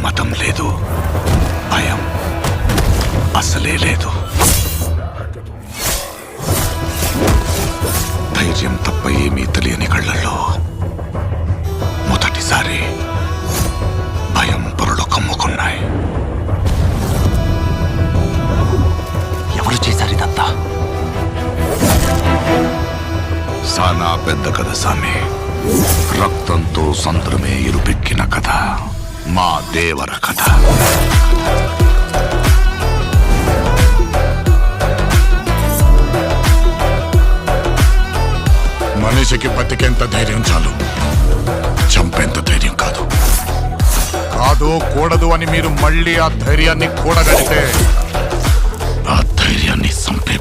మతం లేదు, భయం అసలే లేదు. ధైర్యం తప్ప ఏమీ తెలియని కళ్ళల్లో మొదటిసారి భయం పొరలు కమ్ముకున్నాయి. ఎవరు చేశారు ఇదంతా? సానా పెద్ద కథ సామి. రక్తంతో సంద్రమే ఇరుపెక్కిన కథ మా దేవర కథ. మనిషికి బతికేంత ధైర్యం చాలు, చంపేంత ధైర్యం కాదు. కాదు కూడదు అని మీరు మళ్ళీ ఆ ధైర్యాన్ని కూడగలిగితే